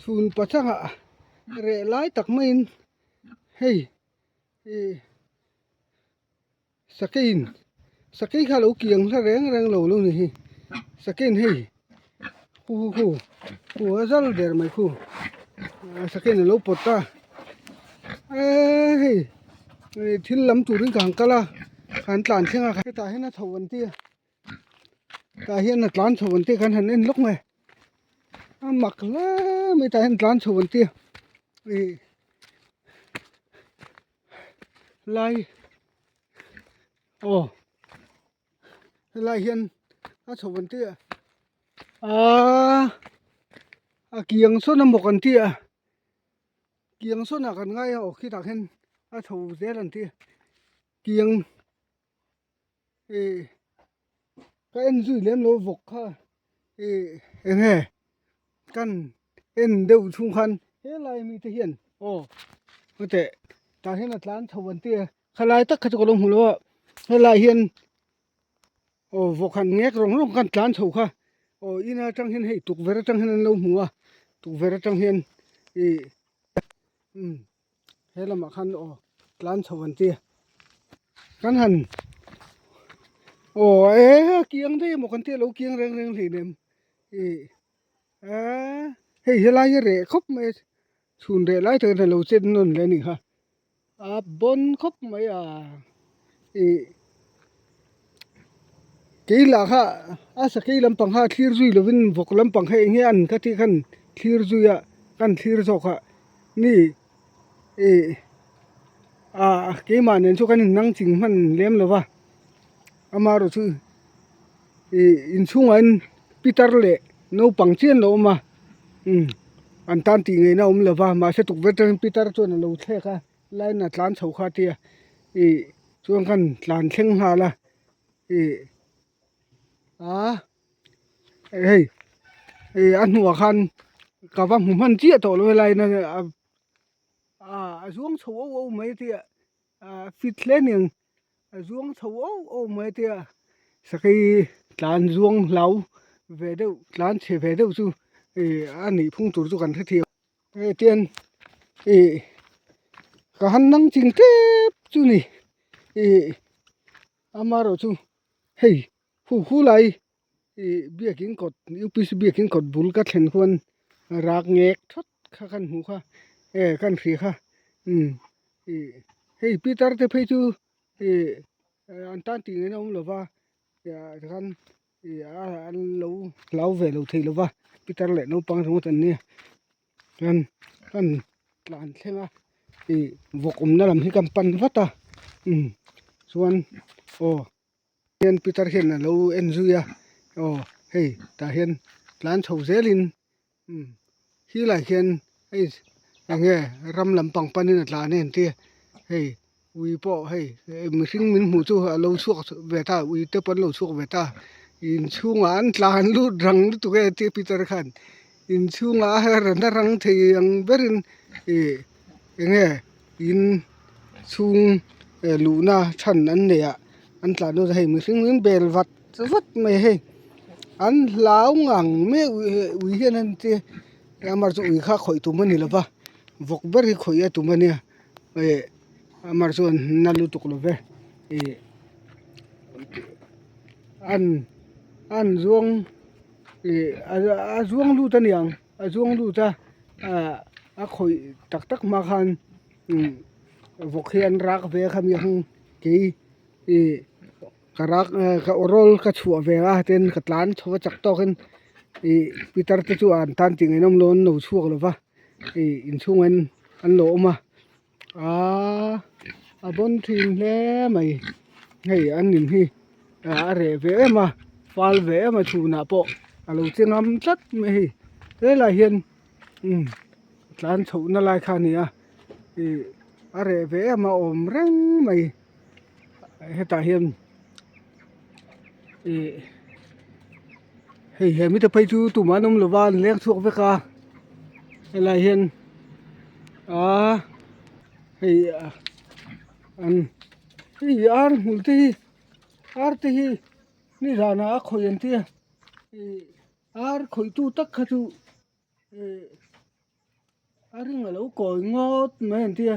Sun pachanga re lai tak main hey sakin kha lo kiang tha reng lo ni hi sakin hey khu azal der mai khu sakin lo pota hey thil lam tu ring kang kala kan tlan thenga kha ta hena thowan ti ta hian na tlan thowan ti kan han en lok mai mak la mi ta hen tlan thowan ti lai lai hian a thowan ti kiang so na mok an ti kiang so na kan ngai o khi ta hen a tho zel an ti kiang ka en zui lem lo vok kha he kan en deu chung khan he lai mi te hian te ta hen atlan thowan ti khalai tak kha ko long hulo he lai hian vok khan ngek rong kan tlan tho kha ina tang hian hei tuk vera tang hian lo hmuwa tuk vera tang hian he lama khan tlan thowan ti kan han kiang de mo kan te lo kiang reng hle nem hei helai re khop me chun re lai te lo chen non le ni ha bon khop mai ke la kha sakai lampang ha thlir zui lovin vok lampang he nge an ka ti khan thlir zuya kan thlir zo kha ni ke ma nen chu kan nang ching man lem lowa amaro chu in chungan pitar le no pangchen lo ma an tan ti nge na lowa ma se tuk vetan pitar chu na lo the kha lai na tlan chho kha ti chuan kan tlan thleng ha la hey an huwa khan ka wa mu man chi to lo lai na zuang chho mai ti fit learning zuang chho mai ti sakai tlan zuang lau ve deu tlan che ve deu chu ani phung tur chu kan the thi tian ka han nang ching te chu ni amaro chu hey khu lai biaking kot upc biaking kot bul ka thlen khon rak ngek thot kha kan hu kha kan khri kha hey pitar te phei chu an tan ti nge na lowa ya kan an lo lau ve lo thei lowa pitar le no pang ru tan ni kan tlan thlenga vok na lam hi kan pan wata chuan hian pitar hian na lo en zuya hei ta hian tlan chho zelin hi lai hian hei nge ram lampang panin atla nen ti hei ui po hei mihring min mu chu lo chuak ve ta ui te pon lo chuak ve ta in chunga an tlan lu rang tu ge ti pitar khan in chunga ran rang thei ang berin nge in chung lu na than an ne an tlan no hei mihring min bel wat mai hei an lau ngang me ui hian an ti amar chu ui kha khoi tu mani lova vok ber hi khoi tu mani amar chu nalu tuk lo ve an zuang zuang lu ta niang zuang lu ta khoi tak ma khan vok hian rak ve kham yang ke karak ka orol ka chu ve a ten ka tlan chho chak to ken pitar te chu an tan ti nge nom lon no chuak lova in chungen an lo ma bon thin le mai hei an nin hi re ve ma fal ve ma chu na po alo chingam tlat me hi le la hian tlan chho na lai kha ni re ve ma om reng mai heta hian hei mi te phei chu tu ma nom lova lek chuak ve ka la hian hei an ar multi ar te hi ni rana khoyen ti ar khoi tu tak kha chu ring lo ko ngot men tia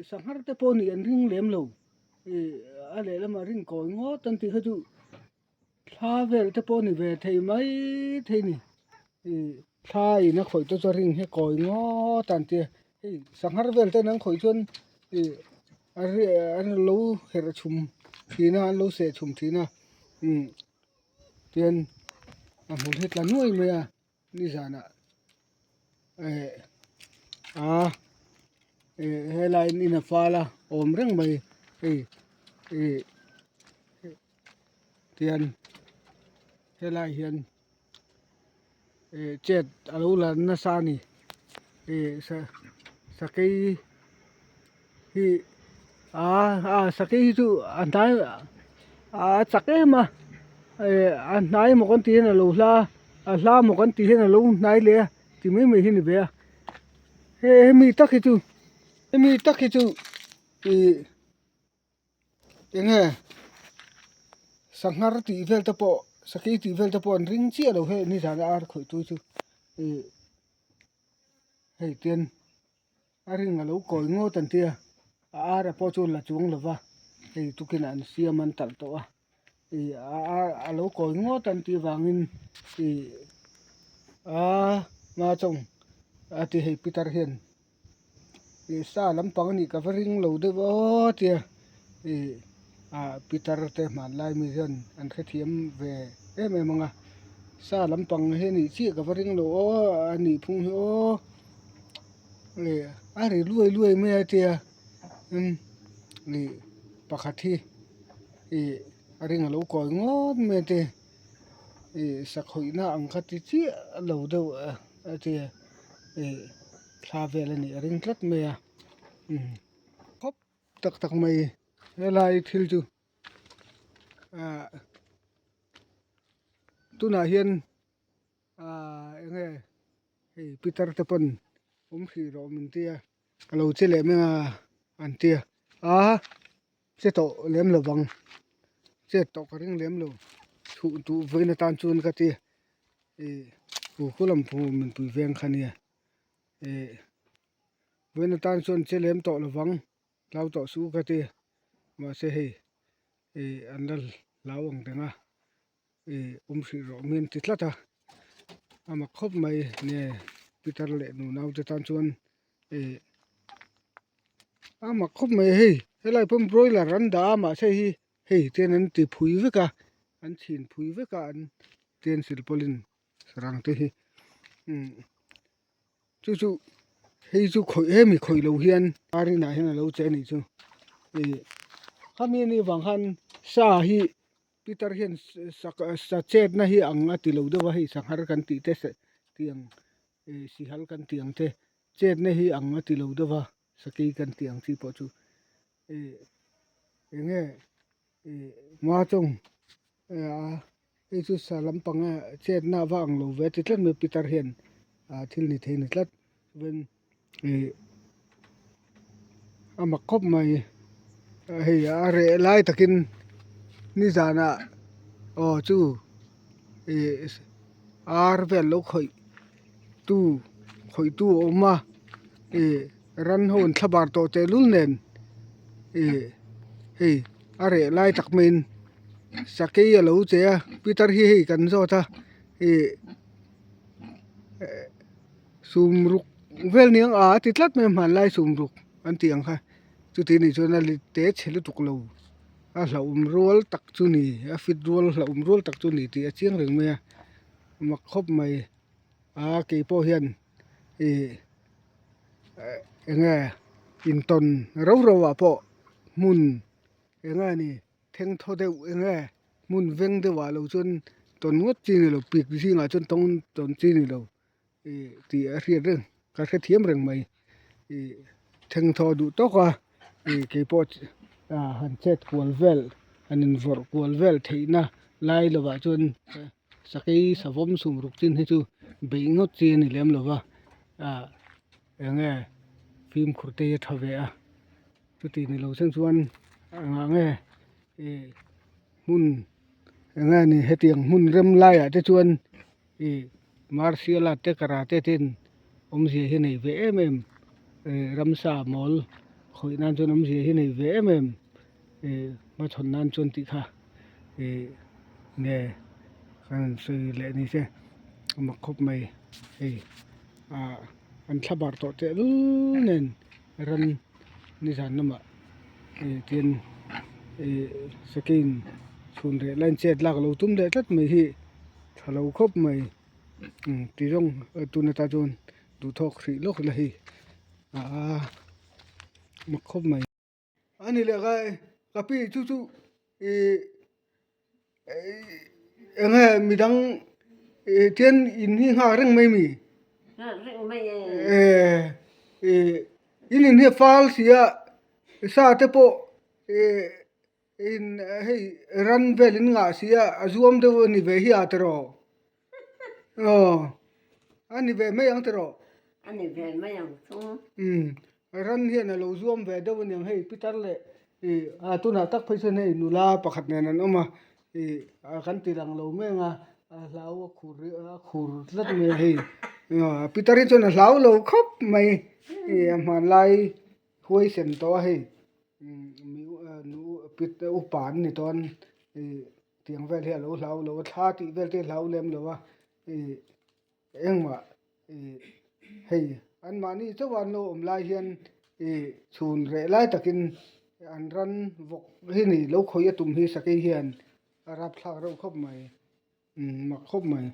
sanghar te poni an ring lem lo ale la ma ring ko ngot tan ti khaju tha vel te poni ve thei mai thei ni thai na khoi to cho ring he ko ngot tan tia sanghar vel te nang khoi chon an lo her chum thina an lo se chum thina tiền một hết là nuôi mày à đi ra nè hay là in là pha là ôm răng mày tiền hay là hiện chết à lâu là nó xa nè sa cái hi sa cái tu anh thấy sa cái mà nãy một con tiền là lâu la một con tiền là lâu nãy lẽ thì mấy hình về mi tắc cái tu thì nghe sanghar ti vel ta po sakei ti vel ta po ring chi lo he ni ra ar khoi tu chu hei tiền ring lo koi ngo tan tia ara po chu la chung lo wa hei tu kin an siam an tal to a lo koi ngo tan ti wangin ma chong ti hei Peter hian sa lampang ni covering lo de bo tia Peter te man lai mi hian an khethiam ve manga sa lampang he ni chi covering lo ani phung ho ari luai me tia ni pakhathi aring lo koi ngot me te sakhoi na ang khati chi lo do tia thla vel ani ring tlat me khop tak mai helai thil chu tuna hian nge hei Peter te pon si ro min tia lo chele me an tia che to lem lo bang che to ka ring lem lo thu tu veina tan chun ka ti pu khulam pu min pu veng khania veina tan chun che lem to lo bang lau to su ka ti ma se hei andal lawang denga si ro min ti tlata ama khop mai ne Peter le nu nau te tan chuan ama khop mai helai pum broiler ran da ma se hi ten an ti phui veka an chin phui veka an ten sil polin sarang te hi chu hei chu khoi mi khoi lo hian ari na hian lo che ni chu khami ni wang han sa hi Peter hian sa chet na hi anga ti lo de wa hi sanghar kan ti te se tiang si hal kan tiang te chet na hi anga ti lo de wa sakei kan tiang chi po chu nge ma chong chu sa lampang chet na wang lo ve ti tlan me Peter hian thil ni the ni tlat ven ama khop mai hei are lai takin ni zana chu ar vel lo khoi tu oma ran hon thabar to te lul nen hei are lai tak min sakei lo che Peter hi kan zo ta sumruk vel niang ti tlat me man lai sumruk an tiang kha chu ti ni chona li te chhelu tuk lo la rol tak chu ni fit rol la rol tak chu ni ti a chiang reng me ma khop mai ke po hian nga in ton ro wa po mun nga ni theng tho de nga mun veng de wa lo chun ton ngot chi ni lo pik si nga chun ton chi ni lo ti a ria reng ka thiam reng mai theng tho du to ka ke po han chet kwal vel anin vor kwal vel theina lai lo wa chun sakei savom sum ruk chin he chu beingot chi ni lem lo wa nge phim khurte thave chu ti ni lo sang chuan nge mun nga ni hetiang mun rem lai te chuan martial art te karate tin om sia hi nei ve em ram sa mol khoi nan chon om sia hi nei ve em ma thon nan chon ti kha ne kan sei le ni se ma khop mai an thabar to te lu nen ran ni san nama tin sakin chun re lan chet lak lo tum de tat mai hi thalo khop mai ti rong tu na ta chon du thok ri lok la hi ma khop mai ani le ga kapi chu chu nga midang tian in hi nga reng mai mi reng mai in hi fal sia sa te po in hey ran velin nga sia azuam de ni ve hi atro ani ve mai ang tro ani ve mai ang tu ran hi na lo zuam ve de ni hey pitar le tu na tak phai sen hey nula pakhat ne nan oma kan tirang lo me nga lau khur lat me hey pitari chon lau lo khop mai man lai huai sen to hey mi nu pit upan ni ton tiang vel he lo lau lo tha ti vel te lau lem lo wa engwa hey an mani chawan lo om lai hian chun re lai takin an ran vok hi ni lo khoi atum hi sakai hian arap thla ro khop mai ma khop mai